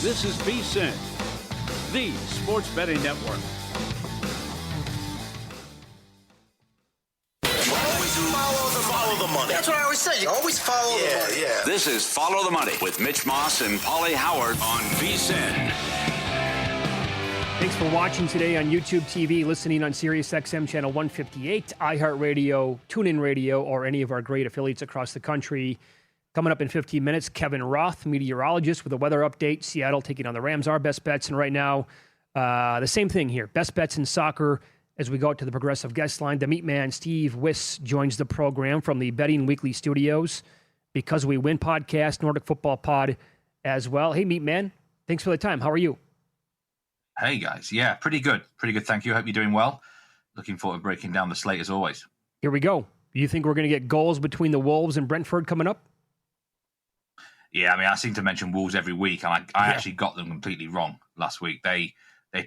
This is VSiN, the sports betting network. Follow the money. That's what I always say. You always follow the money. Yeah. This is Follow the Money with Mitch Moss and Pauly Howard on VSiN. Thanks for watching today on YouTube TV, listening on SiriusXM Channel 158, iHeartRadio, TuneIn Radio, or any of our great affiliates across the country. Coming up in 15 minutes, Kevin Roth, meteorologist, with a weather update. Seattle taking on the Rams, our best bets. And right now, the same thing here. Best bets in soccer as we go out to the Progressive Guest Line. The Meat Man, Steve Wyss, joins the program from the Betting Weekly Studios. Because We Win podcast, Nordic Football Pod as well. Hey, Meat Man, thanks for the time. How are you? Hey, guys. Yeah, pretty good. Pretty good, thank you. Hope you're doing well. Looking forward to breaking down the slate as always. Here we go. You think we're going to get goals between the Wolves and Brentford coming up? Yeah, I mean, I seem to mention Wolves every week, and I actually got them completely wrong last week. They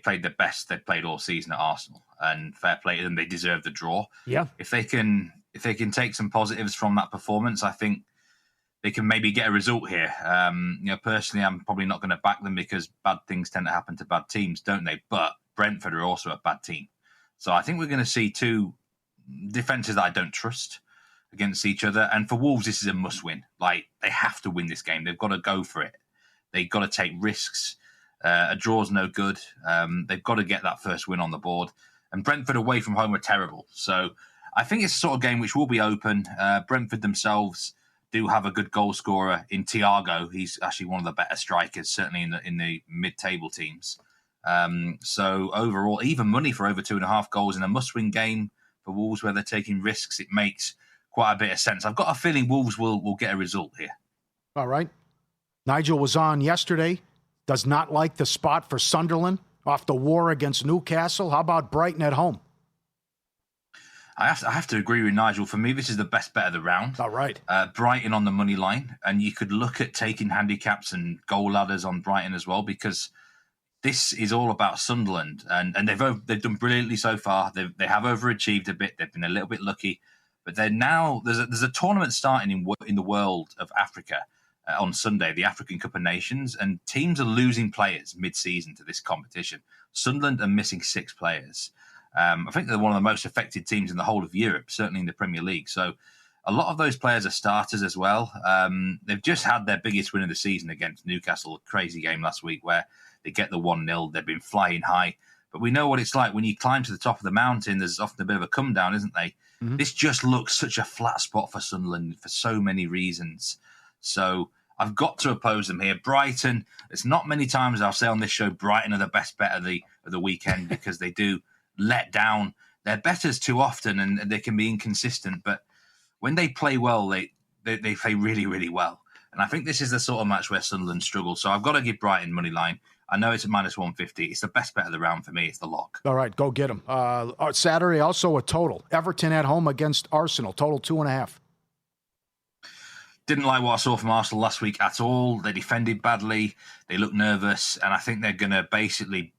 played the best they've played all season at Arsenal, and fair play to them. They deserve the draw. Yeah. If they can take some positives from that performance, I think they can maybe get a result here. Personally, I'm probably not going to back them because bad things tend to happen to bad teams, don't they? But Brentford are also a bad team. So I think we're going to see two defenses that I don't trust against each other. And for Wolves, this is a must-win. Like, they have to win this game. They've got to go for it. They've got to take risks. A draw's no good. They've got to get that first win on the board. And Brentford away from home are terrible. So I think it's a sort of game which will be open. Brentford themselves do have a good goal scorer in Thiago. He's actually one of the better strikers, certainly in the mid-table teams. So overall, even money for over 2.5 goals in a must-win game for Wolves where they're taking risks, it makes quite a bit of sense. I've got a feeling Wolves will get a result here. All right. Nigel was on yesterday. Does not like the spot for Sunderland off the war against Newcastle. How about Brighton at home? I have to agree with Nigel. For me, this is the best bet of the round. All right. Brighton on the money line, and you could look at taking handicaps and goal ladders on Brighton as well, because this is all about Sunderland, and they've done brilliantly so far. They have overachieved a bit. They've been a little bit lucky, but they're now there's a tournament starting in the world of Africa on Sunday, the African Cup of Nations, and teams are losing players mid-season to this competition. Sunderland are missing 6 players. I think they're one of the most affected teams in the whole of Europe, certainly in the Premier League. So a lot of those players are starters as well. They've just had their biggest win of the season against Newcastle, a crazy game last week where they get the 1-0. They've been flying high. But we know what it's like when you climb to the top of the mountain. There's often a bit of a come down, isn't they? Mm-hmm. This just looks such a flat spot for Sunderland for so many reasons. So I've got to oppose them here. Brighton, there's not many times I'll say on this show Brighton are the best bet of the weekend because they do let down their bettors too often and they can be inconsistent. But when they play well, they play really, really well. And I think this is the sort of match where Sunderland struggles. So I've got to give Brighton money line. I know it's at -150. It's the best bet of the round for me. It's the lock. All right, go get them. Saturday, also a total. Everton at home against Arsenal. Total 2.5. Didn't like what I saw from Arsenal last week at all. They defended badly. They looked nervous. And I think they're going to basically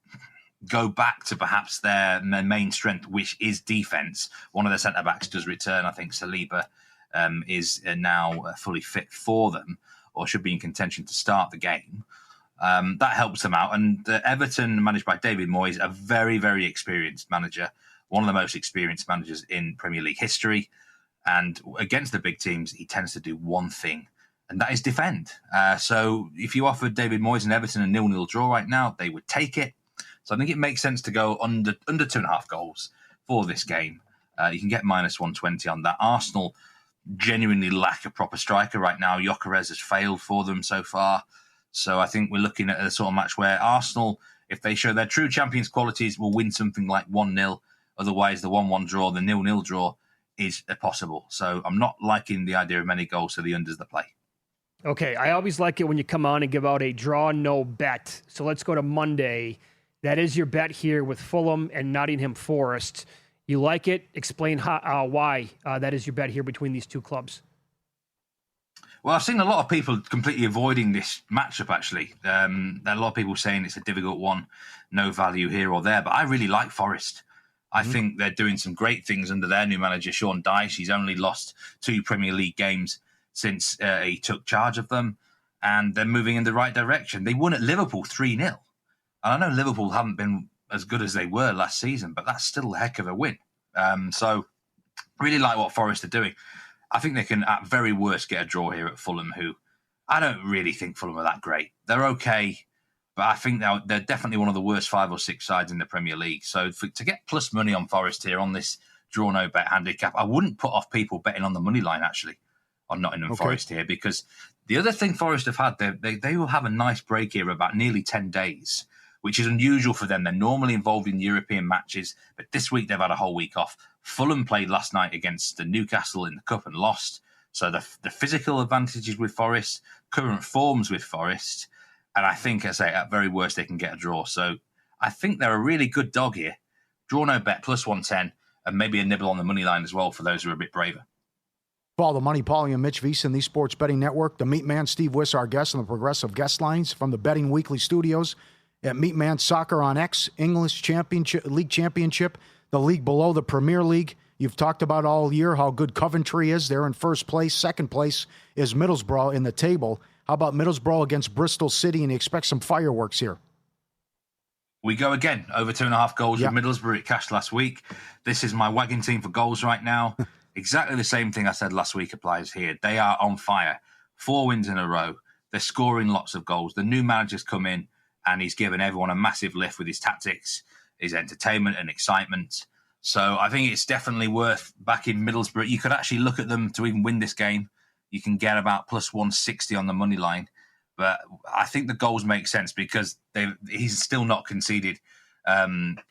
go back to perhaps their main strength, which is defense. One of the centre-backs does return. I think Saliba is now fully fit for them, or should be in contention to start the game. That helps them out. And Everton, managed by David Moyes, a very, very experienced manager, one of the most experienced managers in Premier League history. And against the big teams, he tends to do one thing, and that is defend. So if you offered David Moyes and Everton a 0-0 draw right now, they would take it. So I think it makes sense to go under 2.5 goals for this game. You can get -120 on that. Arsenal genuinely lack a proper striker right now. Gyökeres has failed for them so far. So I think we're looking at a sort of match where Arsenal, if they show their true champions qualities, will win something like 1-0. Otherwise, the 1-1 draw, the 0-0 draw is possible. So I'm not liking the idea of many goals to the unders that play. Okay, I always like it when you come on and give out a draw no bet. So let's go to Monday. That is your bet here with Fulham and Nottingham Forest. You like it? Explain why that is your bet here between these two clubs. Well, I've seen a lot of people completely avoiding this matchup, actually. There are a lot of people saying it's a difficult one, no value here or there. But I really like Forest. I think they're doing some great things under their new manager, Sean Dyche. He's only lost 2 Premier League games since he took charge of them. and they're moving in the right direction. They won at Liverpool 3-0. And I know Liverpool haven't been as good as they were last season, but that's still a heck of a win. So really like what Forest are doing. I think they can, at very worst, get a draw here at Fulham, who I don't really think Fulham are that great. They're okay, but I think they're definitely one of the worst 5 or 6 sides in the Premier League. So to get plus money on Forest here on this draw no bet handicap, I wouldn't put off people betting on the money line, actually, on Nottingham Forest here, because the other thing Forest have had, they will have a nice break here of about nearly 10 days, which is unusual for them. They're normally involved in European matches, but this week they've had a whole week off. Fulham played last night against the Newcastle in the Cup and lost. So the physical advantages with Forest, current forms with Forest, and I think, as I say, at very worst, they can get a draw. So I think they're a really good dog here. Draw no bet, plus 110, and maybe a nibble on the money line as well for those who are a bit braver. Follow the Money, Pauly and Mitch Wyss in the Sports Betting Network. The Meat Man, Steve Wyss, our guest on the Progressive Guest Lines from the Betting Weekly Studios at Meat Man Soccer on X, English Championship, League Championship, the league below the Premier League. You've talked about all year how good Coventry is. They're in first place. Second place is Middlesbrough in the table. How about Middlesbrough against Bristol City? And you expect some fireworks here. We go again, over 2.5 goals with Middlesbrough. It cashed last week. This is my wagon team for goals right now. Exactly the same thing I said last week applies here. They are on fire. 4 wins in a row. They're scoring lots of goals. The new manager's come in and he's given everyone a massive lift with his tactics, his entertainment and excitement. So I think it's definitely worth backing Middlesbrough. You could actually look at them to even win this game. You can get about plus 160 on the money line. But I think the goals make sense because he's still not conceded.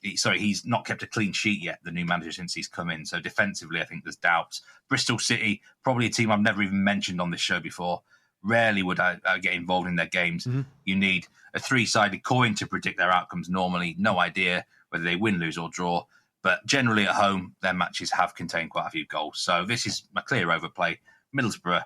He's not kept a clean sheet yet, the new manager, since he's come in. So defensively, I think there's doubts. Bristol City, probably a team I've never even mentioned on this show before. Rarely would I get involved in their games. Mm-hmm. You need a 3-sided coin to predict their outcomes normally. No idea whether they win, lose or draw. But generally at home, their matches have contained quite a few goals. So this is a clear overplay. Middlesbrough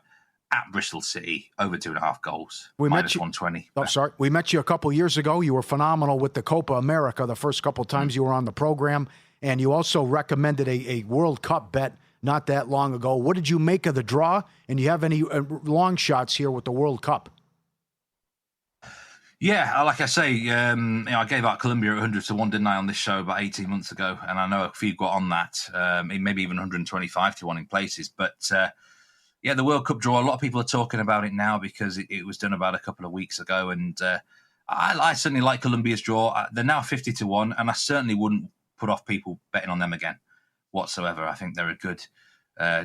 at Bristol City, over 2.5 goals, minus 120. Oh, sorry. We met you a couple years ago. You were phenomenal with the Copa America the first couple times you were on the program. And you also recommended a World Cup bet not that long ago. What did you make of the draw? And do you have any long shots here with the World Cup? Yeah, like I say, I gave out Colombia at 100 to 1, didn't I, on this show about 18 months ago? And I know a few got on that, maybe even 125 to 1 in places. But the World Cup draw, a lot of people are talking about it now because it was done about a couple of weeks ago. And I certainly like Colombia's draw. They're now 50 to 1, and I certainly wouldn't put off people betting on them again whatsoever. I think they're a good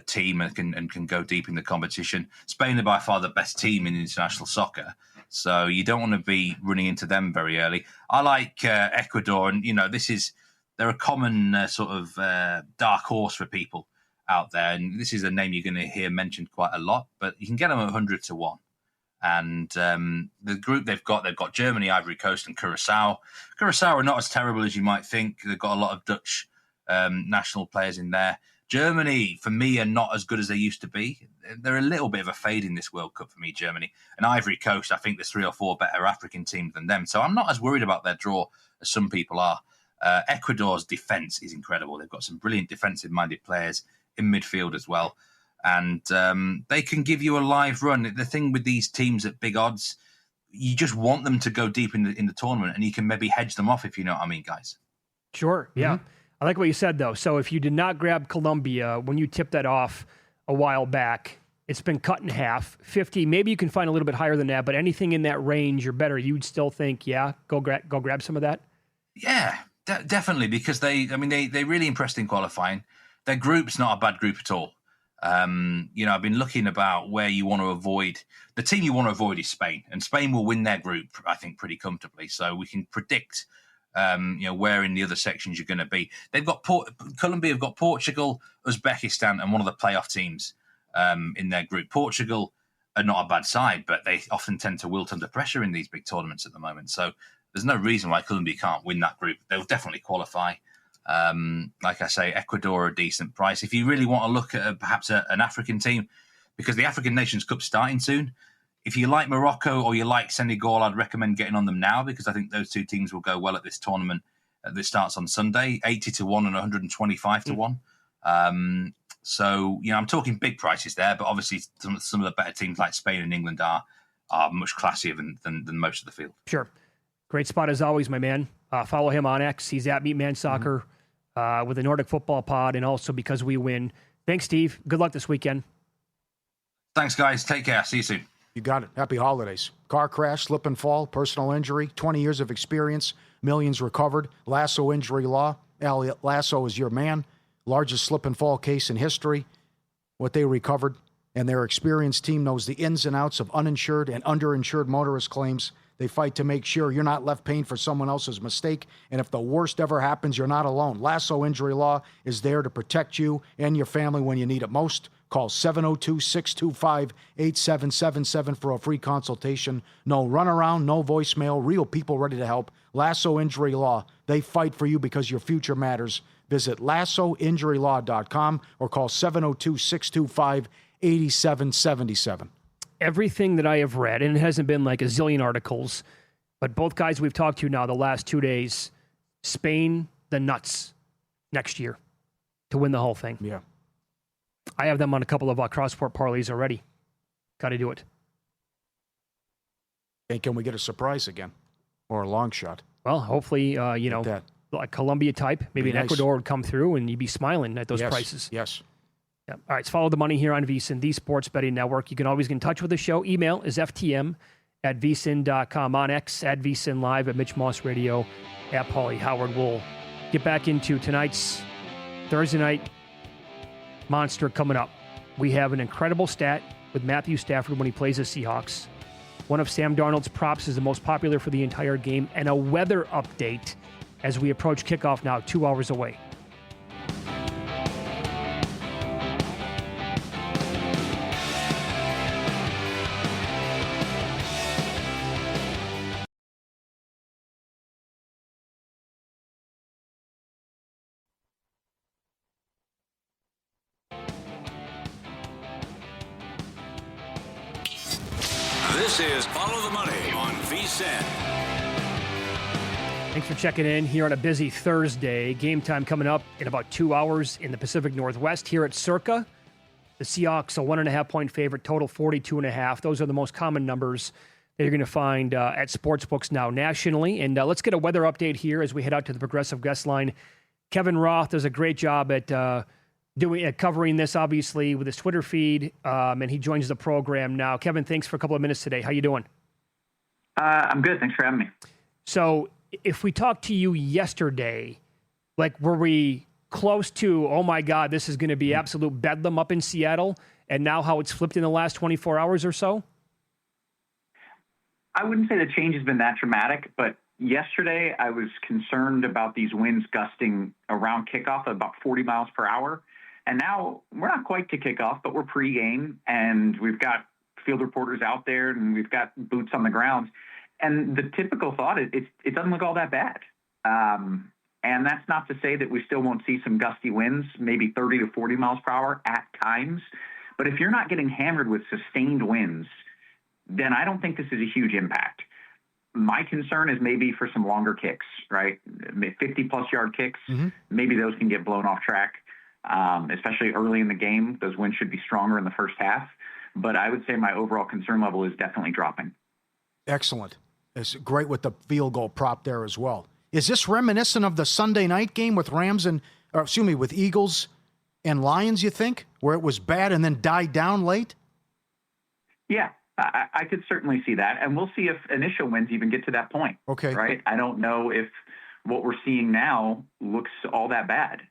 team and can go deep in the competition. Spain are by far the best team in international soccer. So you don't want to be running into them very early. I like Ecuador, and they're a common sort of dark horse for people out there. And this is a name you're going to hear mentioned quite a lot, but you can get them at 100 to 1. And the group they've got Germany, Ivory Coast, and Curacao. Curacao are not as terrible as you might think. They've got a lot of Dutch national players in there. Germany, for me, are not as good as they used to be. They're a little bit of a fade in this World Cup for me, Germany. And Ivory Coast, I think there's 3 or 4 better African teams than them. So I'm not as worried about their draw as some people are. Ecuador's defence is incredible. They've got some brilliant defensive-minded players in midfield as well. And they can give you a live run. The thing with these teams at big odds, you just want them to go deep in the tournament, and you can maybe hedge them off, if you know what I mean, guys. Sure, yeah. Mm-hmm. I like what you said, though. So if you did not grab Colombia, when you tipped that off a while back, it's been cut in half. 50, maybe you can find a little bit higher than that, but anything in that range or better, you'd still think, go grab some of that? Yeah, definitely, because they really impressed in qualifying. Their group's not a bad group at all. I've been looking about where you want to avoid. The team you want to avoid is Spain, and Spain will win their group, I think, pretty comfortably. So we can predict where in the other sections you're going to be. They've got Colombia have got Portugal, Uzbekistan, and one of the playoff teams in their group. Portugal are not a bad side, but they often tend to wilt under pressure in these big tournaments at the moment. So there's no reason why Colombia can't win that group. They'll definitely qualify. Like I say, Ecuador are a decent price. If you really want to look at perhaps an African team, because the African Nations Cup's starting soon, if you like Morocco or you like Senegal, I'd recommend getting on them now, because I think those two teams will go well at this tournament that starts on Sunday, 80 to 1 and 125 to 1. So, I'm talking big prices there, but obviously some of the better teams like Spain and England are are much classier than most of the field. Sure. Great spot as always, my man. Follow him on X. He's at Meatman Soccer with the Nordic Football Pod, and also Because We Win. Thanks, Steve. Good luck this weekend. Thanks, guys. Take care. See you soon. You got it. Happy holidays. Car crash, slip and fall, personal injury, 20 years of experience, millions recovered. Lasso Injury Law. Elliot Lasso is your man. Largest slip and fall case in history. What they recovered, and their experienced team knows the ins and outs of uninsured and underinsured motorist claims. They fight to make sure you're not left paying for someone else's mistake. And if the worst ever happens, you're not alone. Lasso Injury Law is there to protect you and your family when you need it most. Call 702-625-8777 for a free consultation. No runaround, no voicemail, real people ready to help. Lasso Injury Law. They fight for you because your future matters. Visit lassoinjurylaw.com or call 702-625-8777. Everything that I have read, and it hasn't been like a zillion articles, but both guys we've talked to now the last 2 days, Spain, the nuts next year to win the whole thing. Yeah. I have them on a couple of cross-sport parlays already. Got to do it. And can we get a surprise again? Or a long shot? Well, hopefully, like Colombia type, maybe an nice. Ecuador would come through and you'd be smiling at those prices. Yes. Yeah. All right, it's Follow the Money here on VSiN, the Sports Betting Network. You can always get in touch with the show. Email is ftm@vsin.com. On X, at VSiN Live, at Mitch Moss Radio, at Pauly Howard. We'll get back into tonight's Thursday night monster coming up. We have an incredible stat with Matthew Stafford when he plays the Seahawks. One of Sam Darnold's props is the most popular for the entire game, and a weather update as we approach kickoff now, 2 hours away. This is Follow the Money on VSiN. Thanks for checking in here on a busy Thursday. Game time coming up in about 2 hours in the Pacific Northwest here at Circa. The Seahawks, a 1.5-point favorite, total 42.5. Those are the most common numbers that you're going to find at sportsbooks now nationally. And let's get a weather update here as we head out to the Progressive Guest Line. Kevin Roth does a great job at covering this, obviously, with his Twitter feed, and he joins the program now. Kevin, thanks for a couple of minutes today. How you doing? I'm good. Thanks for having me. So if we talked to you yesterday, like, were we close to, oh, my God, this is going to be absolute bedlam up in Seattle, and now how it's flipped in the last 24 hours or so? I wouldn't say the change has been that dramatic, but yesterday I was concerned about these winds gusting around kickoff at about 40 miles per hour. And now we're not quite to kickoff, but we're pregame, and we've got field reporters out there, and we've got boots on the ground. And the typical thought is it doesn't look all that bad. And that's not to say that we still won't see some gusty winds, maybe 30 to 40 miles per hour at times. But if you're not getting hammered with sustained winds, then I don't think this is a huge impact. My concern is maybe for some longer kicks, right? 50-plus yard kicks, maybe those can get blown off track. Especially early in the game, those winds should be stronger in the first half. But I would say my overall concern level is definitely dropping. Excellent. It's great with the field goal prop there as well. Is this reminiscent of the Sunday night game with with Eagles and Lions, you think, where it was bad and then died down late? Yeah, I could certainly see that. And we'll see if initial wins even get to that point. Okay. Right? I don't know if what we're seeing now looks all that bad.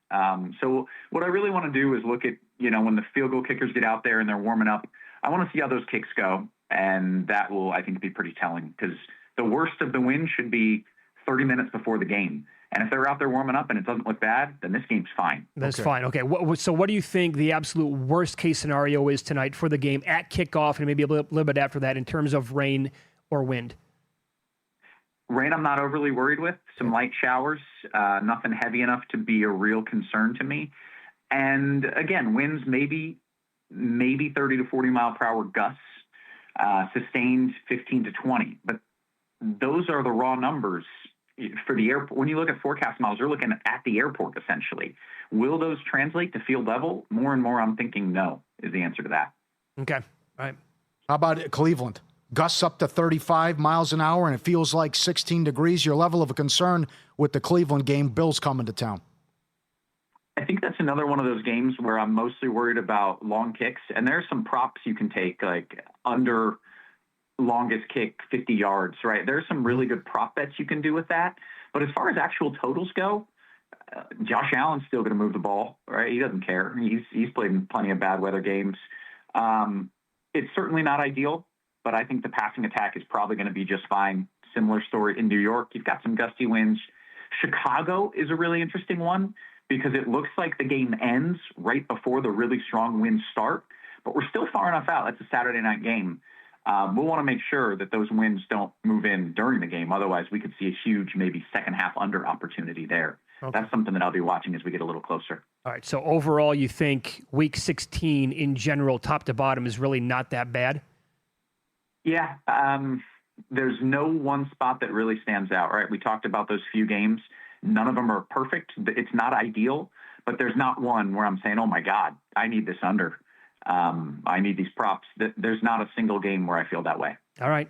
So what I really want to do is look at, when the field goal kickers get out there and they're warming up, I want to see how those kicks go. And that will, I think, be pretty telling, because the worst of the win should be 30 minutes before the game. And if they're out there warming up and it doesn't look bad, then this game's fine. That's fine. Okay. So what do you think the absolute worst case scenario is tonight for the game at kickoff and maybe a little bit after that in terms of rain or wind? Rain I'm not overly worried with. Some light showers, nothing heavy enough to be a real concern to me. And again, winds maybe 30 to 40 mile per hour gusts, sustained 15 to 20. But those are the raw numbers for the airport. When you look at forecast models, you're looking at the airport essentially. Will those translate to field level? More and more I'm thinking no is the answer to that. Okay. All right. How about Cleveland? gusts up to 35 miles an hour, and it feels like 16 degrees. Your level of concern with the Cleveland game, Bills coming to town. I think that's another one of those games where I'm mostly worried about long kicks. And there's some props you can take, like under longest kick 50 yards, right? There's some really good prop bets you can do with that. But as far as actual totals go, Josh Allen's still going to move the ball, right? He doesn't care. He's played in plenty of bad weather games. It's certainly not ideal, but I think the passing attack is probably going to be just fine. Similar story in New York. You've got some gusty winds. Chicago is a really interesting one because it looks like the game ends right before the really strong winds start, but we're still far enough out. That's a Saturday night game. We'll want to make sure that those winds don't move in during the game. Otherwise, we could see a huge, maybe second half under opportunity there. Okay. That's something that I'll be watching as we get a little closer. All right. So overall, you think week 16 in general, top to bottom, is really not that bad? Yeah. There's no one spot that really stands out, right? We talked about those few games. None of them are perfect. It's not ideal, but there's not one where I'm saying, oh my God, I need this under. I need these props. There's not a single game where I feel that way. All right.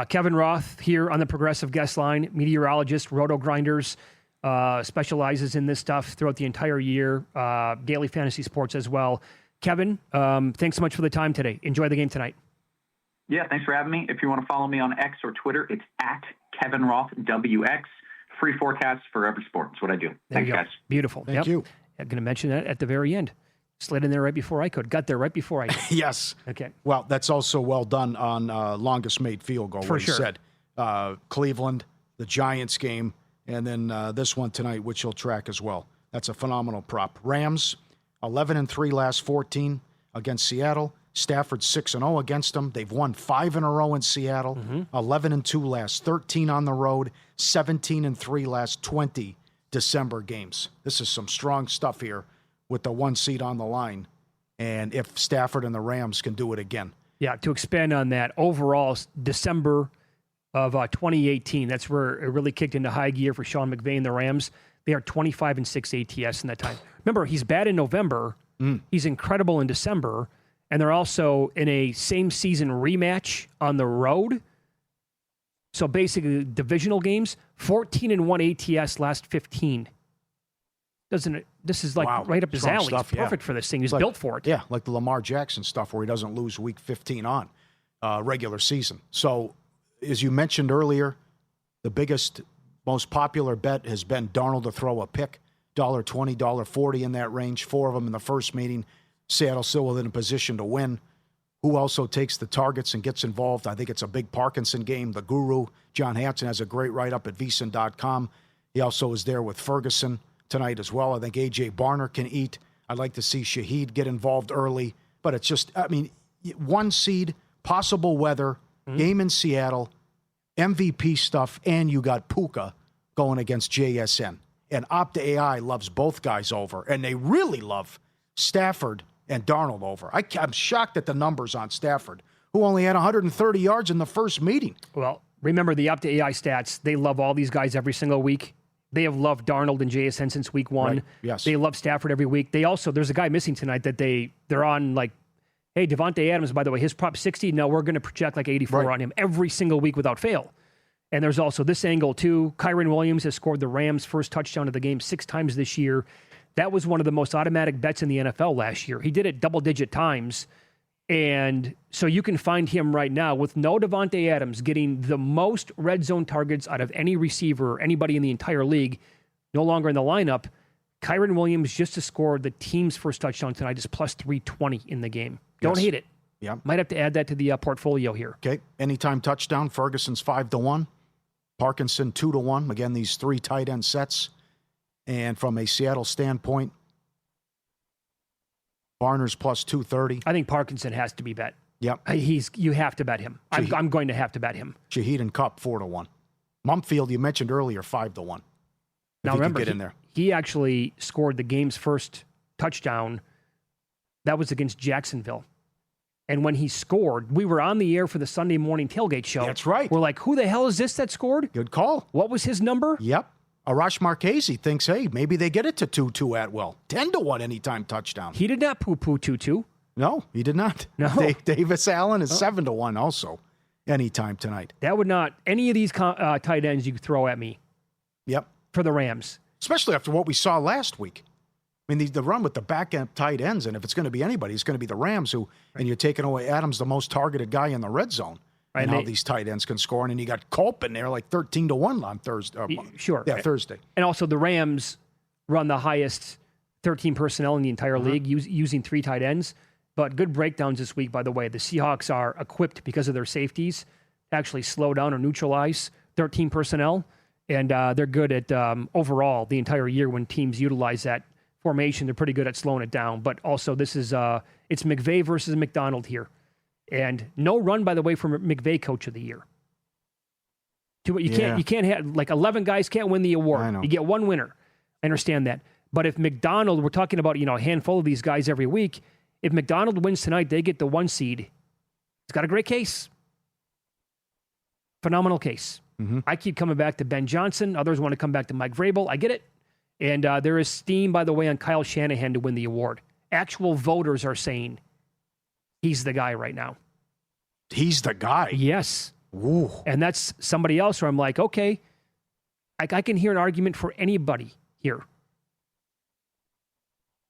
Kevin Roth here on the Progressive Guest Line, meteorologist, Roto Grinders, specializes in this stuff throughout the entire year, daily fantasy sports as well. Kevin, thanks so much for the time today. Enjoy the game tonight. Yeah, thanks for having me. If you want to follow me on X or Twitter, it's at Kevin Roth WX. Free forecasts for every sport. That's what I do. Thanks, guys. Beautiful. Thank you. I'm going to mention that at the very end. Slid in there right before I could. Got there right before I could. Yes. Okay. Well, that's also well done on longest made field goal. For sure. You said Cleveland, the Giants game, and then this one tonight, which you'll track as well. That's a phenomenal prop. Rams, 11-3 last 14 against Seattle. Stafford 6-0 against them. They've won 5 in a row in Seattle. 11-2 last 13 on the road. 17-3 last 20 December games. This is some strong stuff here with the 1 seed on the line. And if Stafford and the Rams can do it again. Yeah, to expand on that, overall, December of 2018, that's where it really kicked into high gear for Sean McVay and the Rams. They are 25-6 ATS in that time. Remember, he's bad in November. He's incredible in December. And they're also in a same season rematch on the road. So basically, divisional games, 14-1 ATS last 15. Doesn't it? This is like right up his alley. Stuff, it's perfect for this thing. He's built for it. Yeah, like the Lamar Jackson stuff where he doesn't lose week 15 on regular season. So, as you mentioned earlier, the biggest, most popular bet has been Darnold to throw a pick. $1.20, $1.40 in that range. 4 of them in the first meeting. Seattle still in a position to win. Who also takes the targets and gets involved? I think it's a big Parkinson game. The guru, John Hansen, has a great write-up at vsin.com. He also is there with Ferguson tonight as well. I think A.J. Barner can eat. I'd like to see Shaheed get involved early. But it's just, 1 seed, possible weather, game in Seattle, MVP stuff, and you got Puka going against JSN. And Opta AI loves both guys over, and they really love Stafford and Darnold over. I'm shocked at the numbers on Stafford, who only had 130 yards in the first meeting. Well, remember the Opta AI stats. They love all these guys every single week. They have loved Darnold and JSN since week 1. Right. Yes. They love Stafford every week. They also, there's a guy missing tonight that they're on like, hey, Devontae Adams, by the way, his prop 60. No, we're going to project like 84 on him every single week without fail. And there's also this angle too. Kyren Williams has scored the Rams' first touchdown of the game 6 times this year. That was one of the most automatic bets in the NFL last year. He did it double-digit times. And so you can find him right now with no Devontae Adams getting the most red zone targets out of any receiver or anybody in the entire league, no longer in the lineup. Kyren Williams just to score the team's first touchdown tonight is plus 320 in the game. Don't hate it. Yeah. Might have to add that to the portfolio here. Okay. Anytime touchdown, Ferguson's 5-1. Parkinson 2-1. Again, these 3 tight end sets. And from a Seattle standpoint, Barner's plus 230. I think Parkinson has to be bet. Yep. You have to bet him. I'm going to have to bet him. Shaheed and Kupp 4-1. Mumfield, you mentioned earlier, 5-1. Now remember, get in there. He actually scored the game's first touchdown. That was against Jacksonville. And when he scored, we were on the air for the Sunday morning tailgate show. That's right. We're like, who the hell is this that scored? Good call. What was his number? Yep. Arash Markazi thinks, hey, maybe they get it to 2-2 Atwell. 10-1 anytime touchdown. He did not poo-poo 2-2. No, he did not. No. Davis Allen is 7-1 also anytime tonight. That would not, any of these tight ends you throw at me. Yep. For the Rams. Especially after what we saw last week. I mean, the run with the back-end tight ends, and if it's going to be anybody, it's going to be the Rams, and you're taking away Adams, the most targeted guy in the red zone. Right, and how these tight ends can score. And then you got Culp in there like 13-1 on Thursday. Sure. Yeah, Thursday. And also the Rams run the highest 13 personnel in the entire league using 3 tight ends. But good breakdowns this week, by the way. The Seahawks are equipped because of their safeties to actually slow down or neutralize 13 personnel. And they're good at overall the entire year when teams utilize that formation. They're pretty good at slowing it down. But also this is it's McVay versus McDonald here. And no run, by the way, from McVay Coach of the Year. You can't have, like 11 guys can't win the award. I know. You get one winner. I understand that. But if McDonald, we're talking about, a handful of these guys every week. If McDonald wins tonight, they get the 1 seed. It's got a great case. Phenomenal case. Mm-hmm. I keep coming back to Ben Johnson. Others want to come back to Mike Vrabel. I get it. And there is steam, by the way, on Kyle Shanahan to win the award. Actual voters are saying he's the guy right now. He's the guy? Yes. Ooh. And that's somebody else where I'm like, okay, I can hear an argument for anybody here.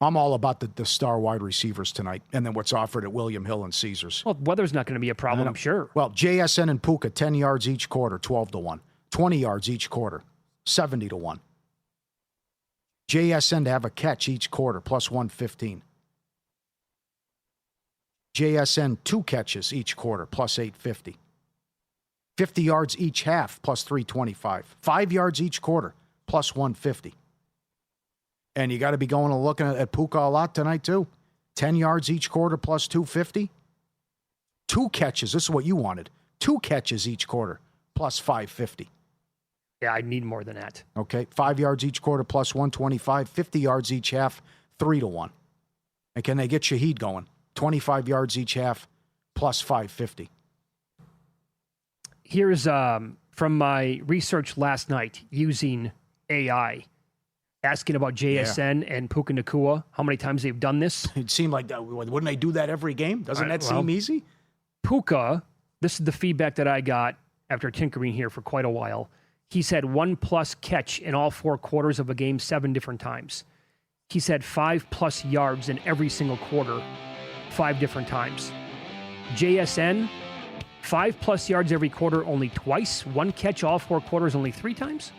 I'm all about the star wide receivers tonight, and then what's offered at William Hill and Caesars. Well, weather's not going to be a problem, I'm sure. Well, JSN and Puka, 10 yards each quarter, 12-1. 20 yards each quarter, 70-1. JSN to have a catch each quarter, plus 115. JSN 2 catches each quarter, plus 850. 50 yards each half, plus 325. 5 yards each quarter, plus 150. And you got to be going and looking at Puka a lot tonight, too. 10 yards each quarter, plus 250. 2 catches. This is what you wanted. 2 catches each quarter, plus 550. Yeah, I need more than that. Okay. 5 yards each quarter, plus 125. 50 yards each half, 3-1. And can they get Shaheed going? 25 yards each half, plus 550. Here's from my research last night using AI. Asking about JSN and Puka Nacua, how many times they've done this. It seemed like that. Wouldn't they do that every game? Doesn't that seem easy? Puka, this is the feedback that I got after tinkering here for quite a while. He's had 1+ catch in all 4 quarters of a game 7 different times. He's had 5+ yards in every single quarter 5 different times. JSN, 5+ yards every quarter only twice. 1 catch all 4 quarters only 3 times.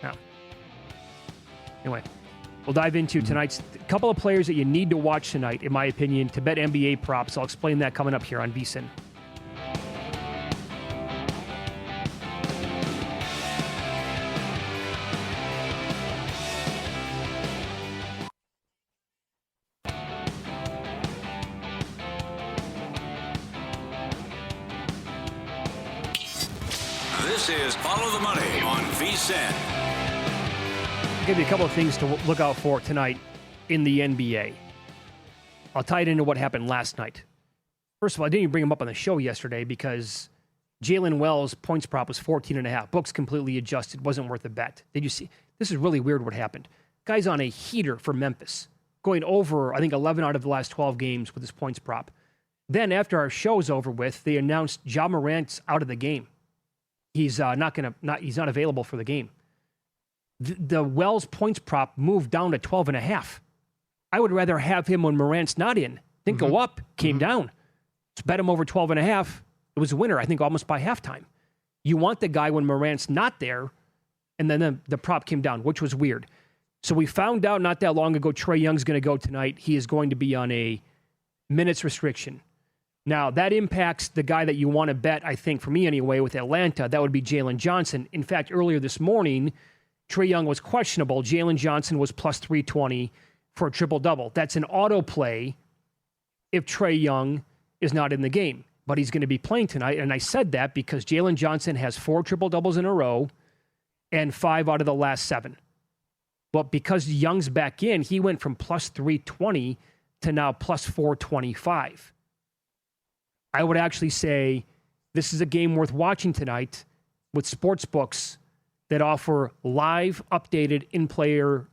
No. Anyway, we'll dive into tonight's couple of players that you need to watch tonight, in my opinion, to bet NBA props. I'll explain that coming up here on VSiN. This is Follow the Money on VSiN. I'll give you a couple of things to look out for tonight in the NBA. I'll tie it into what happened last night. First of all, I didn't even bring him up on the show yesterday because Jalen Wells' points prop was 14.5. Books completely adjusted. Wasn't worth a bet. Did you see? This is really weird what happened. Guy's on a heater for Memphis, going over, I think, 11 out of the last 12 games with his points prop. Then after our show's over with, they announced Ja Morant's out of the game. He's not available for the game. The Wells points prop moved down to 12.5. I would rather have him when Morant's not in. Didn't go up, came down. Let's bet him over 12.5. It was a winner, I think, almost by halftime. You want the guy when Morant's not there, and then the prop came down, which was weird. So we found out not that long ago Trae Young's going to go tonight. He is going to be on a minutes restriction. Now, that impacts the guy that you want to bet, I think, for me anyway, with Atlanta. That would be Jalen Johnson. In fact, earlier this morning, Trae Young was questionable. Jalen Johnson was plus 320 for a triple-double. That's an auto play if Trae Young is not in the game. But he's going to be playing tonight. And I said that because Jalen Johnson has 4 triple-doubles in a row and 5 out of the last 7. But because Young's back in, he went from plus 320 to now plus 425. I would actually say this is a game worth watching tonight with sports books that offer live, updated in-player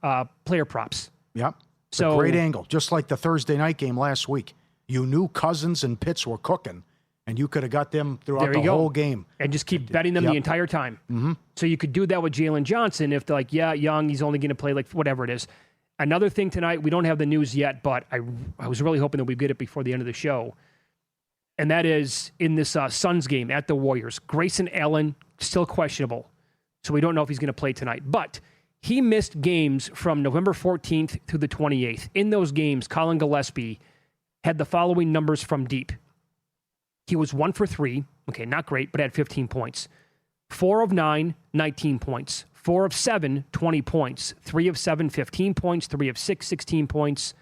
player props. Yep. So a great angle, just like the Thursday night game last week. You knew Cousins and Pitts were cooking, And you could have got them throughout There you the go. whole game. And just keep betting them the entire time. Mm-hmm. So you could do that with Jalen Johnson if they're like, yeah, young, he's only going to play like whatever it is. Another thing tonight, we don't have the news yet, but I was really hoping that we'd get it before the end of the show. And that is in this Suns game at the Warriors. Grayson Allen, still questionable. So we don't know if he's going to play tonight. But he missed games from November 14th to the 28th. In those games, Colin Gillespie had the following numbers from deep. He was 1 for 3. Okay, not great, but had 15 points. 4 of 9, 19 points. 4 of 7, 20 points. 3 of 7, 15 points. 3 of 6, 16 points.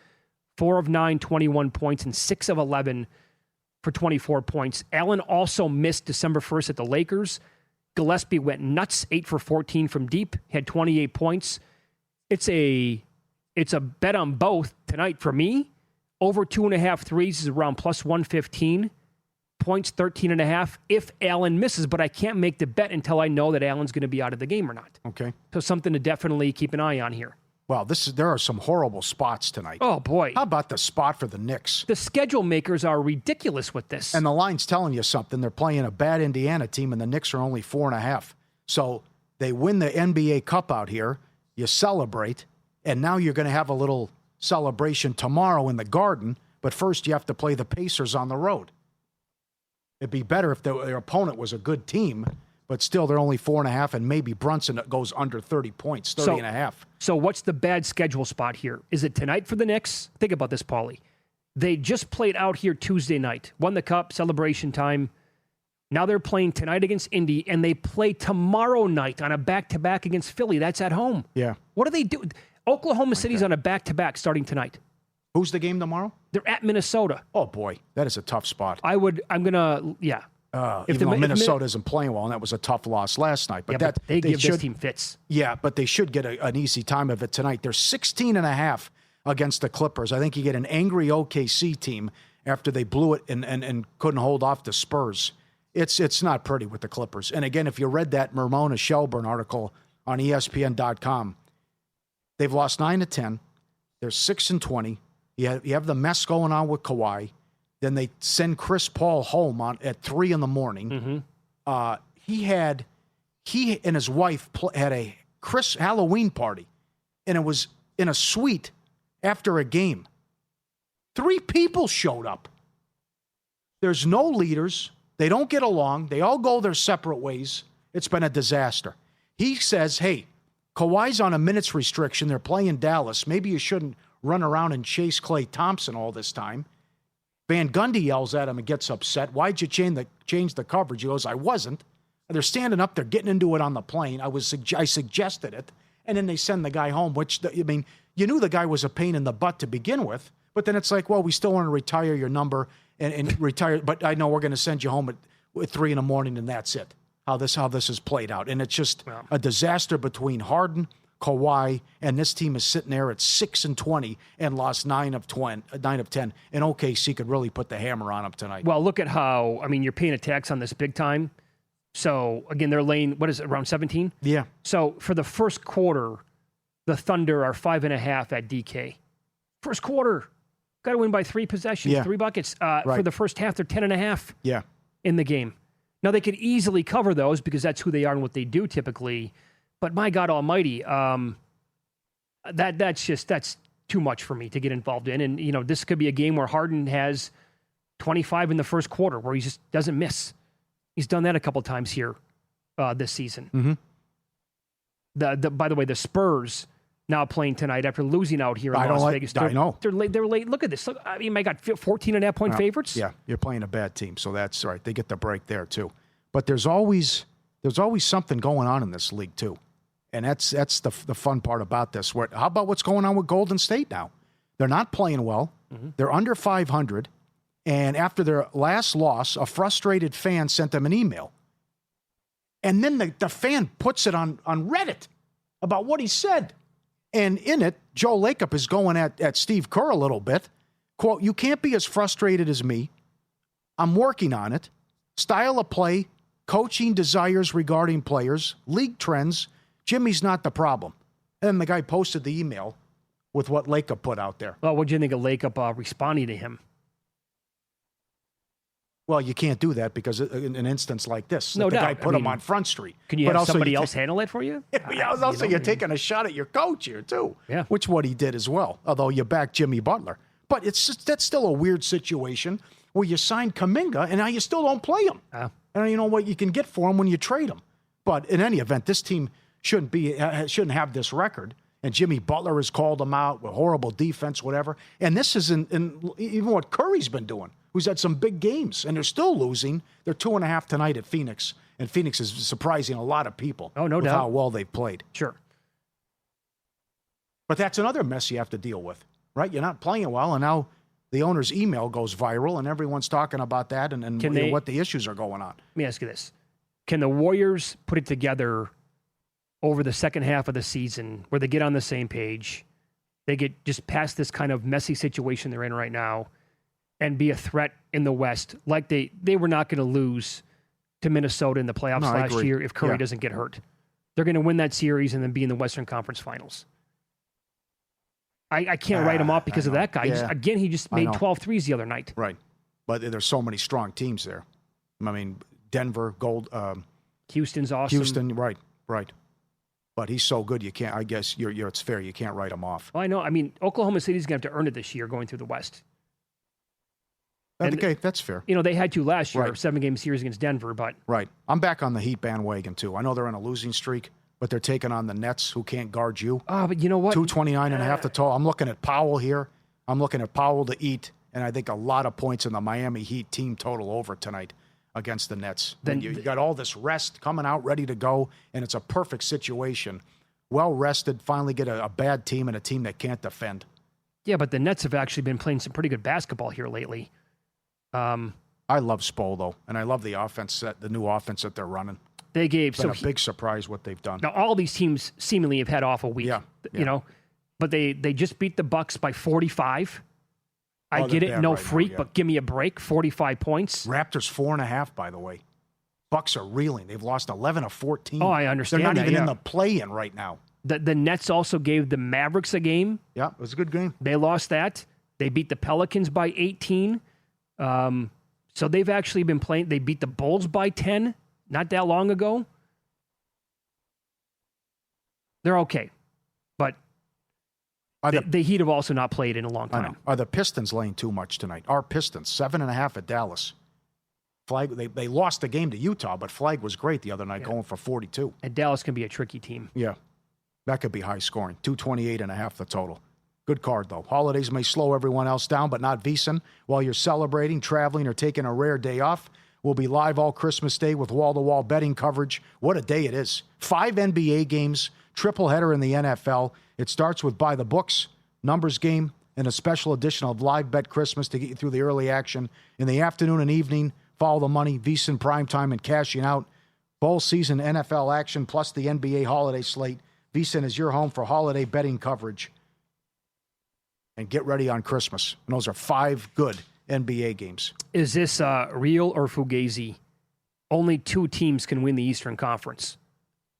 4 of 9, 21 points. And 6 of 11 for 24 points. Allen also missed December 1st at the Lakers. Gillespie went nuts, 8 for 14 from deep, had 28 points. It's a bet on both tonight for me. Over 2.5 threes is around plus 115. Points 13.5 if Allen misses, but I can't make the bet until I know that Allen's going to be out of the game or not. Okay. So something to definitely keep an eye on here. Well, there are some horrible spots tonight. Oh, boy. How about the spot for the Knicks? The schedule makers are ridiculous with this. And the line's telling you something. They're playing a bad Indiana team, and the Knicks are only 4.5. So they win the NBA Cup out here. You celebrate, and now you're going to have a little celebration tomorrow in the Garden, but first you have to play the Pacers on the road. It'd be better if their opponent was a good team, but still they're only 4.5, and maybe Brunson goes under 30 points, 30.5. So what's the bad schedule spot here? Is it tonight for the Knicks? Think about this, Pauly. They just played out here Tuesday night, won the Cup, celebration time. Now they're playing tonight against Indy, and they play tomorrow night on a back-to-back against Philly. That's at home. Yeah. What do they do? Oklahoma City's on a back-to-back starting tonight. Who's the game tomorrow? They're at Minnesota. Oh, boy. That is a tough spot. Even though Minnesota isn't playing well, and that was a tough loss last night. But but they give this team fits. Yeah, but they should get an easy time of it tonight. They're 16.5 against the Clippers. I think you get an angry OKC team after they blew it and couldn't hold off the Spurs. It's not pretty with the Clippers. And again, if you read that Ramona Shelburne article on ESPN.com, they've lost 9 of 10. They're 6-20. You have the mess going on with Kawhi. Then they send Chris Paul home at 3 in the morning. Mm-hmm. He and his wife had a Halloween party, and it was in a suite after a game. 3 people showed up. There's no leaders. They don't get along. They all go their separate ways. It's been a disaster. He says, hey, Kawhi's on a minutes restriction. They're playing Dallas. Maybe you shouldn't run around and chase Klay Thompson all this time. Van Gundy yells at him and gets upset. Why'd you change the coverage? He goes, I wasn't. They're standing up. They're getting into it on the plane. I suggested it. And then they send the guy home, you knew the guy was a pain in the butt to begin with. But then it's like, well, we still want to retire your number and retire. But I know we're going to send you home at 3 in the morning, and that's it. How this is played out. And it's just a disaster between Harden, Kawhi, and this team is sitting there at 6-20 and lost 9 of 10. And OKC could really put the hammer on them tonight. Well, look at how, you're paying a tax on this big time. So, again, they're laying, what is it, around 17? Yeah. So, for the first quarter, the Thunder are 5.5 at DK. First quarter, got to win by 3 possessions, 3 buckets. Right. For the first half, they're 10.5 in the game. Now, they could easily cover those because that's who they are and what they do typically. But my God Almighty, that's too much for me to get involved in. And, this could be a game where Harden has 25 in the first quarter where he just doesn't miss. He's done that a couple times here this season. Mm-hmm. By the way, the Spurs now playing tonight after losing out here in Las Vegas. I know. They're late. Look at this. Look, I got 14.5-point favorites. Yeah, you're playing a bad team, so that's right. They get the break there, too. But there's always something going on in this league, too. And that's the fun part about this. How about what's going on with Golden State now? They're not playing well. Mm-hmm. They're under 500. And after their last loss, a frustrated fan sent them an email. And then the fan puts it on Reddit about what he said. And in it, Joe Lacob is going at Steve Kerr a little bit. Quote, you can't be as frustrated as me. I'm working on it. Style of play, coaching desires regarding players, league trends. Jimmy's not the problem. And then the guy posted the email with what Lacob put out there. Well, what do you think of Lacob responding to him? Well, you can't do that because in an instance like this, No the doubt. guy put him on Front Street. Can you But have also somebody you else handle it for you? Yeah, also you're taking a shot at your coach here too. Yeah. Which what he did as well. Although you back Jimmy Butler, but that's still a weird situation where you signed Kuminga and now you still don't play him. And you know what you can get for him when you trade him. But in any event, this team shouldn't have this record. And Jimmy Butler has called them out with horrible defense, whatever. And this isn't even what Curry's been doing, who's had some big games, and they're still losing. They're 2.5 tonight at Phoenix, and Phoenix is surprising a lot of people. Oh, no with doubt. how well they've played. Sure. But that's another mess you have to deal with, right? You're not playing well, and now the owner's email goes viral, and everyone's talking about that and what the issues are going on. Let me ask you this. Can the Warriors put it together over the second half of the season where they get on the same page, they get just past this kind of messy situation they're in right now, and be a threat in the West like they were not going to lose to Minnesota in the playoffs last year if Curry doesn't get hurt? They're going to win that series and then be in the Western Conference Finals. I can't write him off because of that guy. Yeah. He just made 12 threes the other night. Right. But there's so many strong teams there. I mean, Denver, Houston's awesome. Houston, right. But he's so good, you can't. I guess it's fair. You can't write him off. Well, I know. I mean, Oklahoma City's going to have to earn it this year going through the West. Okay, that's fair. They had to last year, Right. 7-game series against Denver, but Right. I'm back on the Heat bandwagon, too. I know they're on a losing streak, but they're taking on the Nets, who can't guard you. but you know what? 229.5 to total. I'm looking at Powell here. I'm looking at Powell to eat, and I think a lot of points in the Miami Heat team total over tonight against the Nets. Then you got all this rest coming out, ready to go, and it's a perfect situation. Well rested, finally get a bad team and a team that can't defend. Yeah, but the Nets have actually been playing some pretty good basketball here lately. I love Spo, though, and I love the new offense that they're running. They gave It's been a big surprise what they've done. Now all these teams seemingly have had off a week. Yeah. But they just beat the Bucks by 45. I get it, no freak, but give me a break. 45 points. Raptors 4.5, by the way. Bucks are reeling. They've lost 11 of 14. Oh, I understand. They're not even in the play-in right now. The Nets also gave the Mavericks a game. Yeah, it was a good game. They lost that. They beat the Pelicans by 18. So they've actually been playing. They beat the Bulls by 10 not that long ago. They're okay. But the Heat have also not played in a long time. I know. Are the Pistons laying too much tonight? Our Pistons, 7.5 at Dallas. Flag. They lost the game to Utah, but Flag was great the other night, going for 42. And Dallas can be a tricky team. Yeah, that could be high scoring. 228.5 the total. Good card, though. Holidays may slow everyone else down, but not VEASAN. While you're celebrating, traveling, or taking a rare day off, we'll be live all Christmas Day with wall-to-wall betting coverage. What a day it is. 5 NBA games, triple header in the NFL. It starts with By the Books, numbers game, and a special edition of Live Bet Christmas to get you through the early action. In the afternoon and evening, follow the money, VEASAN primetime, and cashing out. Bowl season NFL action plus the NBA holiday slate. VEASAN is your home for holiday betting coverage. And get ready on Christmas. And those are 5 good NBA games. Is this real or fugazi? Only 2 teams can win the Eastern Conference.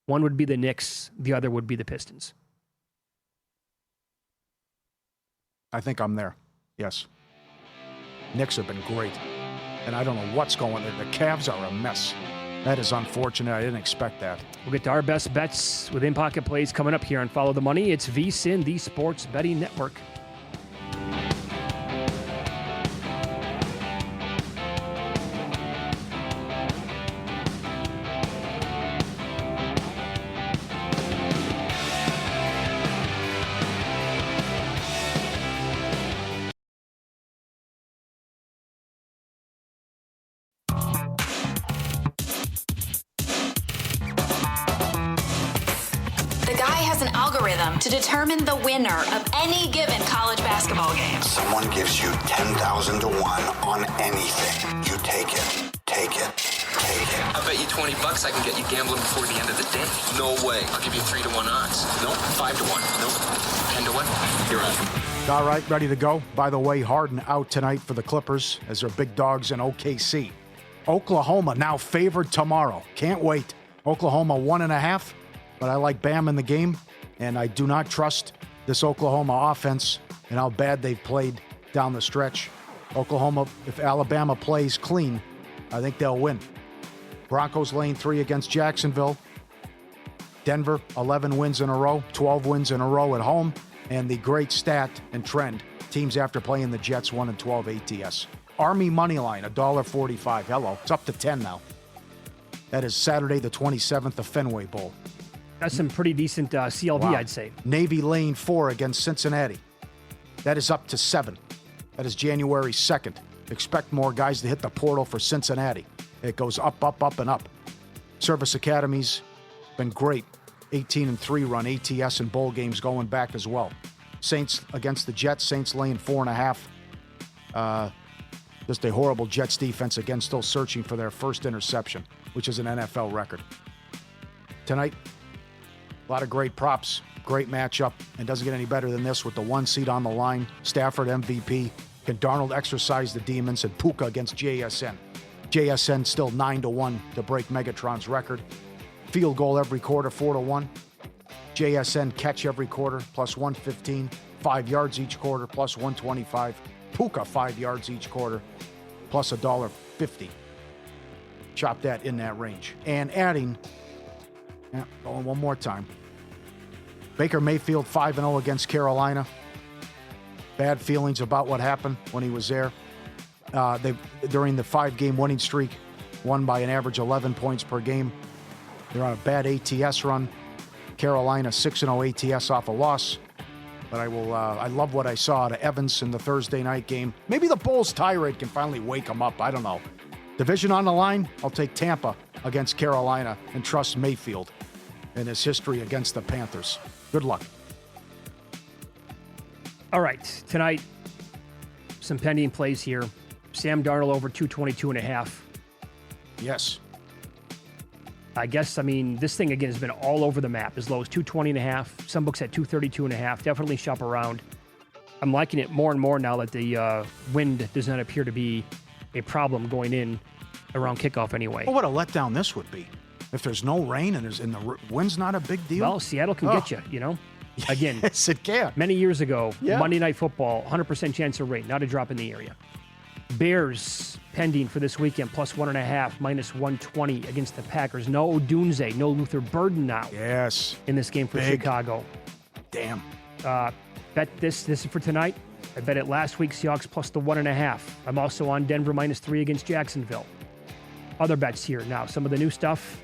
One would be the Knicks. The other would be the Pistons. I think I'm there. Yes. Knicks have been great. And I don't know what's going on. The Cavs are a mess. That is unfortunate. I didn't expect that. We'll get to our best bets with in-pocket plays coming up here on Follow the Money. It's VSiN, the Sports Betting Network. To determine the winner of any given college basketball game. Someone gives you 10,000 to 1 on anything. You take it. Take it. Take it. I bet you $20 I can get you gambling before the end of the day. No way. I'll give you 3 to 1 odds. Nope. 5 to 1. Nope. 10 to 1. You're on. All right, ready to go. By the way, Harden out tonight for the Clippers as they're big dogs in OKC. Oklahoma now favored tomorrow. Can't wait. Oklahoma 1.5, but I like Bam in the game. And I do not trust this Oklahoma offense and how bad they've played down the stretch. Oklahoma, if Alabama plays clean, I think they'll win. Broncos laying 3 against Jacksonville. Denver, 11 wins in a row, 12 wins in a row at home. And the great stat and trend, teams after playing the Jets 1-12 ATS. Army money line, $1.45. Hello, it's up to 10 now. That is Saturday the 27th, the Fenway Bowl. That's some pretty decent CLV, Wow. I'd say. Navy laying 4 against Cincinnati. That is up to 7. That is January 2nd. Expect more guys to hit the portal for Cincinnati. It goes up, up, up, and up. Service Academy's been great. 18-3 run ATS and bowl games going back as well. Saints against the Jets. Saints laying 4.5. Just a horrible Jets defense, again, still searching for their first interception, which is an NFL record. Tonight, a lot of great props, great matchup, and doesn't get any better than this with the 1 seed on the line. Stafford MVP. Can Darnold exercise the demons? And Puka against JSN. JSN still 9-1 to break Megatron's record. Field goal every quarter, 4-1. JSN catch every quarter, plus 115. 5 yards each quarter, plus 125. Puka 5 yards each quarter, plus $1.50. Chop that in that range. And adding, going one more time. Baker Mayfield 5-0 against Carolina. Bad feelings about what happened when he was there. During the 5-game winning streak, won by an average 11 points per game. They're on a bad ATS run. Carolina 6-0 ATS off a loss. But I love what I saw out of Evans in the Thursday night game. Maybe the Bulls tirade can finally wake them up. I don't know. Division on the line, I'll take Tampa against Carolina and trust Mayfield in his history against the Panthers. Good luck. All right, tonight, some pending plays here. Sam Darnold over 222.5. Yes. I guess, this thing, again, has been all over the map. As low as 220.5. Some books at 232.5. Definitely shop around. I'm liking it more and more now that the wind does not appear to be a problem going in around kickoff anyway. Well, what a letdown this would be. If there's no rain and the wind's not a big deal. Well, Seattle can get you, Again, yes, it can. Many years ago, Yeah. Monday Night Football, 100% chance of rain, not a drop in the area. Bears pending for this weekend, plus 1.5, minus 120 against the Packers. No Odunze, no Luther Burden now. Yes. In this game for Big. Chicago. Damn. Bet this is for tonight. I bet it last week, Seahawks plus the 1.5. I'm also on Denver minus 3 against Jacksonville. Other bets here now. Some of the new stuff.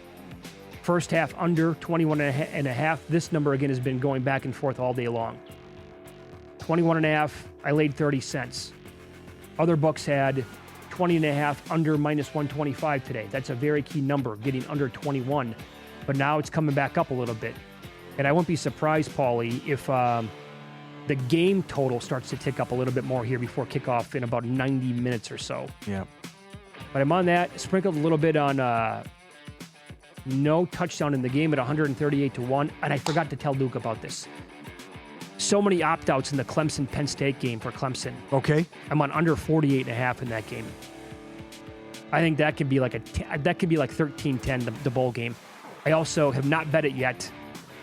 First half under 21.5. This number again has been going back and forth all day long. 21.5. I laid 30 cents. Other books had 20.5 under minus 125 today. That's a very key number, getting under 21. But now it's coming back up a little bit. And I wouldn't be surprised, Pauly, if the game total starts to tick up a little bit more here before kickoff in about 90 minutes or so. Yeah. But I'm on that. Sprinkled a little bit on no touchdown in the game at 138-1. And I forgot to tell Luke about this. So many opt-outs in the Clemson-Penn State game for Clemson. Okay. I'm on under 48.5 in that game. I think that could be like 13-10, the bowl game. I also have not bet it yet,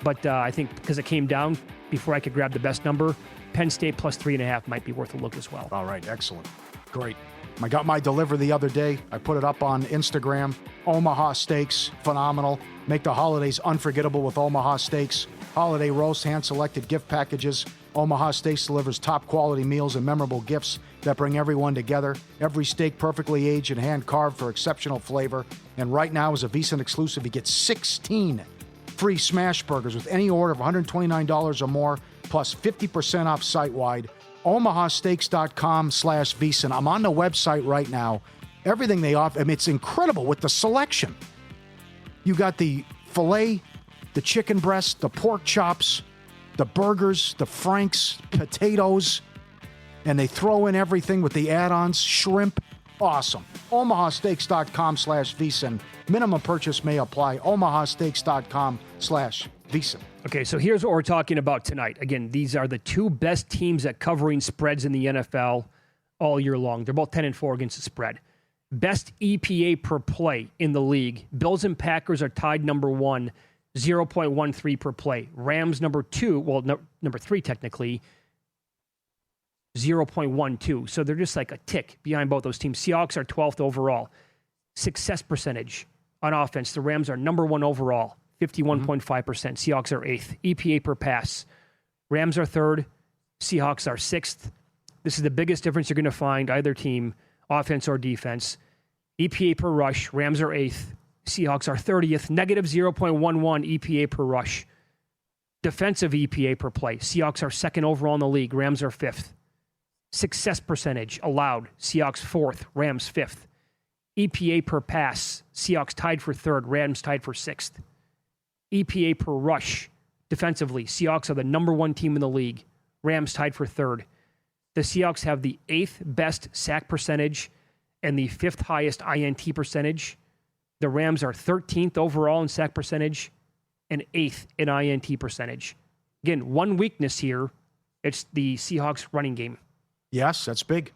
but I think because it came down before I could grab the best number, Penn State plus 3.5 might be worth a look as well. All right, excellent. Great. I got my deliver the other day. I put it up on Instagram. Omaha Steaks, phenomenal. Make the holidays unforgettable with Omaha Steaks. Holiday roast, hand-selected gift packages. Omaha Steaks delivers top-quality meals and memorable gifts that bring everyone together. Every steak perfectly aged and hand-carved for exceptional flavor. And right now, as a VSiN exclusive, you get 16 free smash burgers with any order of $129 or more, plus 50% off site-wide. omahasteaks.com/VSiN. I'm on the website right now. Everything they offer, it's incredible with the selection. You got the filet, the chicken breast, the pork chops, the burgers, the franks, potatoes, and they throw in everything with the add-ons, shrimp. Awesome. omahasteaks.com/VSiN. Minimum purchase may apply. omahasteaks.com/VSiN. Okay, so here's what we're talking about tonight. Again, these are the two best teams at covering spreads in the NFL all year long. They're both 10-4 against the spread. Best EPA per play in the league. Bills and Packers are tied number 1, 0.13 per play. Rams number 2, number 3 technically, 0.12. So they're just like a tick behind both those teams. Seahawks are 12th overall. Success percentage on offense, the Rams are number 1 overall, 51.5%. Seahawks are 8th. EPA per pass, Rams are 3rd. Seahawks are 6th. This is the biggest difference you're going to find, either team, offense or defense. EPA per rush, Rams are 8th. Seahawks are 30th. Negative 0.11 EPA per rush. Defensive EPA per play, Seahawks are 2nd overall in the league. Rams are 5th. Success percentage allowed, Seahawks 4th. Rams 5th. EPA per pass, Seahawks tied for 3rd. Rams tied for 6th. EPA per rush, defensively, Seahawks are the number 1 team in the league. Rams tied for 3rd. The Seahawks have the 8th best sack percentage and the 5th highest INT percentage. The Rams are 13th overall in sack percentage and 8th in INT percentage. Again, one weakness here, it's the Seahawks running game. Yes, that's big.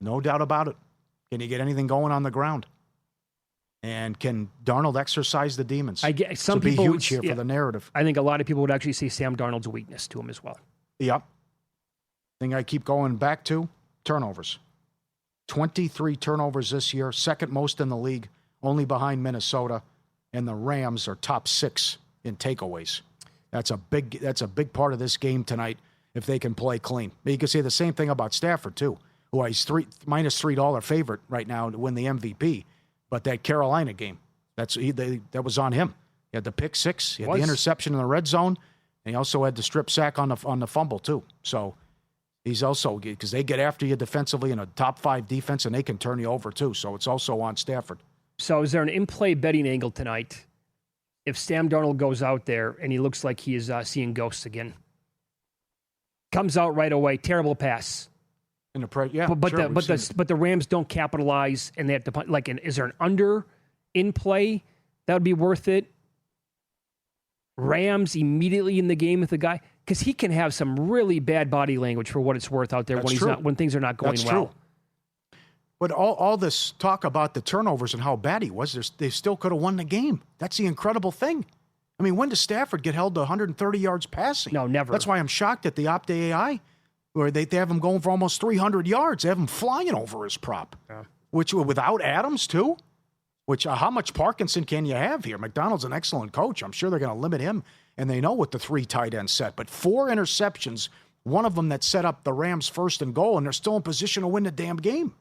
No doubt about it. Can you get anything going on the ground? And can Darnold exercise the demons? I get some people people be huge here for the narrative. I think a lot of people would actually say Sam Darnold's a weakness to him as well. Yep. Thing I keep going back to, turnovers. 23 turnovers this year, 2nd most in the league, only behind Minnesota, and the Rams are top 6 in takeaways. That's a big part of this game tonight if they can play clean. But you can say the same thing about Stafford too, who is minus $3 favorite right now to win the MVP. But that Carolina game, that was on him. He had the pick 6, he had the interception in the red zone, and he also had the strip sack on the fumble too. So he's also, because they get after you defensively in a top 5 defense, and they can turn you over too. So it's also on Stafford. So is there an in-play betting angle tonight if Sam Darnold goes out there and he looks like he is seeing ghosts again? Comes out right away, terrible pass. But the Rams don't capitalize, and they have to is there an under in play that would be worth it? Rams immediately in the game with the guy, because he can have some really bad body language for what it's worth out there when things are not going well. True. But all this talk about the turnovers and how bad he was, they still could have won the game. That's the incredible thing. I mean, when does Stafford get held to 130 yards passing? No, never. That's why I'm shocked at the Opta AI, where they have him going for almost 300 yards. They have him flying over his prop, which without Adams too. Which how much Parkinson can you have here? McDonald's an excellent coach. I'm sure they're going to limit him, and they know what the 3 tight end set. But 4 interceptions, one of them that set up the Rams 1st and goal, and they're still in position to win the damn game.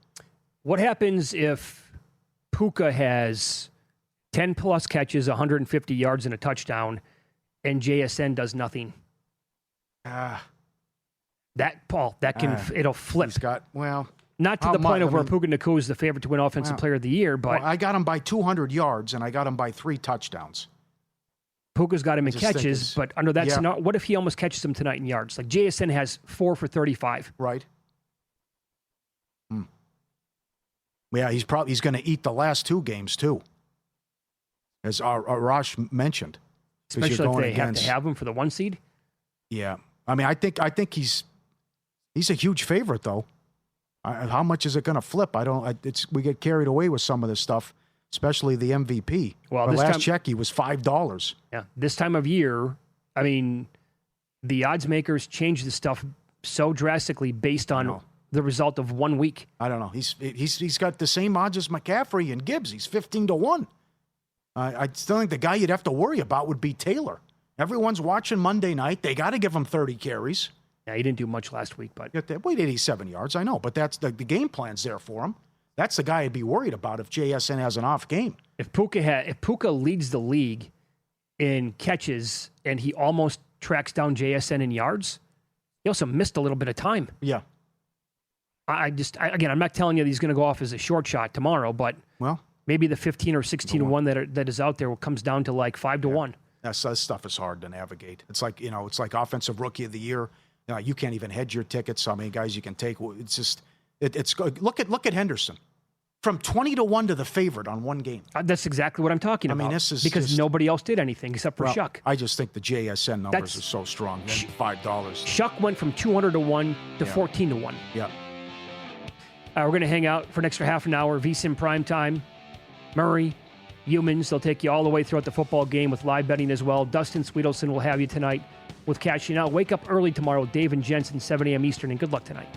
What happens if Puka has 10-plus catches, 150 yards, and a touchdown, and JSN does nothing? It'll flip. He's got, not to the point of where Puka Nacua is the favorite to win Offensive Player of the Year, but... I got him by 200 yards, and I got him by 3 touchdowns. Puka's got him in catches, but under that scenario, what if he almost catches him tonight in yards? Like JSN has 4 for 35. Right. Yeah, he's going to eat the last 2 games, too, as Arash mentioned. Especially if they have to have him for the 1 seed? Yeah. I mean, I think he's a huge favorite, though. How much is it going to flip? We get carried away with some of this stuff, especially the MVP. Well, last check, he was $5. Yeah. This time of year, I mean, the odds makers change the stuff so drastically based on the result of 1 week. I don't know. He's got the same odds as McCaffrey and Gibbs. He's 15-1. I still think the guy you'd have to worry about would be Taylor. Everyone's watching Monday night. They got to give him 30 carries. Yeah, he didn't do much last week, but... Wait, 87 yards, I know, but that's the game plan's there for him. That's the guy I'd be worried about if JSN has an off game. If Puka leads the league in catches and he almost tracks down JSN in yards, he also missed a little bit of time. Yeah. Again, I'm not telling you that he's going to go off as a short shot tomorrow, but maybe the 15 or 16-1 that is out there comes down to like 5-1. That stuff is hard to navigate. It's like offensive rookie of the year. You can't even hedge your tickets. So many guys you can take. It's just, it's look at Henderson, from 20-1 to the favorite on 1 game. That's exactly what I'm talking about. I mean, this is because nobody else did anything except for Shuck. I just think the JSN numbers are so strong. $5. Shuck went from 200-1 to 14-1. Yeah. We're going to hang out for an extra half an hour. VSiN primetime. Murray, Humans, they'll take you all the way throughout the football game with live betting as well. Dustin Sweetelson will have you tonight with Cashing Out. Wake up early tomorrow, Dave and Jensen, 7 a.m. Eastern, and good luck tonight.